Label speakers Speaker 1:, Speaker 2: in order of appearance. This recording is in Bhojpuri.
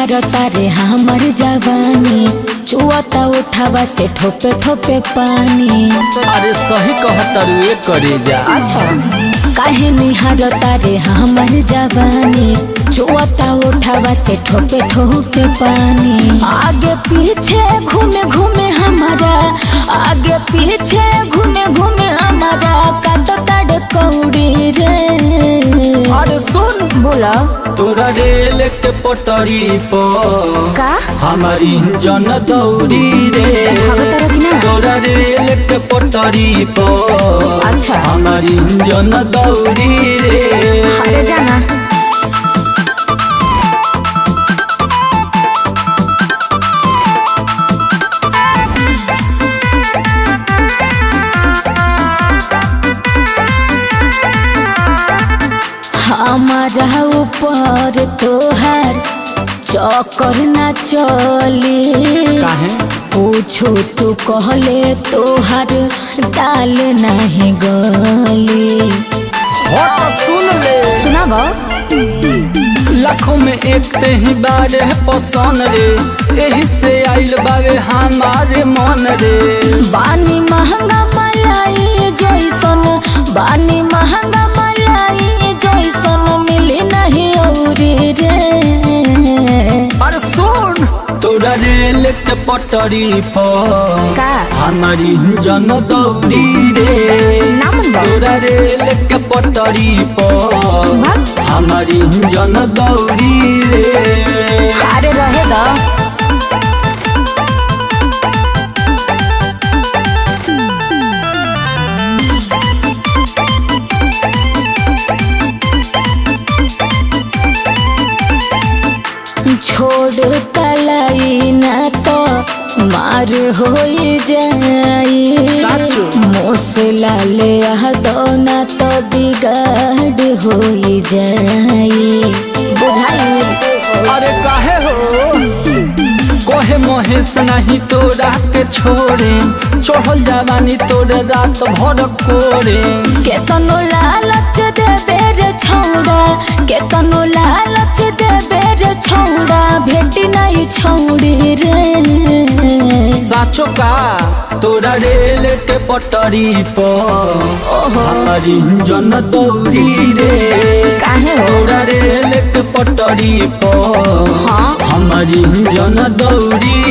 Speaker 1: निहारता रे हमर जवानी, चुआता उठावा से ठोपे ठोपे पानी।
Speaker 2: अरे सही कहता रे करे जा।
Speaker 1: अच्छा काहे निहारता रे हमर जवानी, चुआता उठावा से ठोपे ठोपे पानी। आगे पीछे घूमे घूमे हमारा, आगे पीछे घूमे घूमे हमारा काटता रे कौड़ी रे।
Speaker 2: अरे सुन
Speaker 1: बोला
Speaker 2: तोरा रेल के पटरी पर
Speaker 1: का
Speaker 2: हमारी जन दौड़ी रे। तोरा रेल के पटरी पर
Speaker 1: अच्छा
Speaker 2: हमारी जन दौड़ी रे।
Speaker 1: अरे जाना हमारा ऊपर तोहार चक्कर न चली।
Speaker 2: काहे
Speaker 1: पूछो तू कहले तोहार दाल नहीं गली।
Speaker 2: हट सुन ले
Speaker 1: सुनाबो
Speaker 2: लाखों में एक ते ही बारे पसंद रे, यही से आइल बावे हमारे मन रे।
Speaker 1: बानी महंगा मलाई जैसन, बानी महंगा मलाई जैसन मिली नहीं औरी रे।
Speaker 2: अरे सुन तोरा रेल के पटरी पर
Speaker 1: का
Speaker 2: हमारी जन दौड़ी रे। तोरा रेल के पटरी पर हमारी जन दौड़ी रे।
Speaker 1: अरे रहे दा छोड़ कलाई ना तो मार हो जाई। मोसला ले दो ना तो बिगाड़ हो जाई। बुझाई
Speaker 2: अरे काहे हो कोहे महेश नहीं तोरा के छोड़े, चढ़ल जवानी तोरे रात भर कोरे।
Speaker 1: केतनो लालच देबे रे छौड़ा, केतनो लालच देबे रे छौड़ा, भेटी नहीं छौड़ी रे।
Speaker 2: साचो का तोरा रेल के पटरी पर हमारी जन दौड़ी रे।
Speaker 1: काहे हो
Speaker 2: तोरा रेल के पटरी पर
Speaker 1: हाँ
Speaker 2: हमारी जन दौड़ी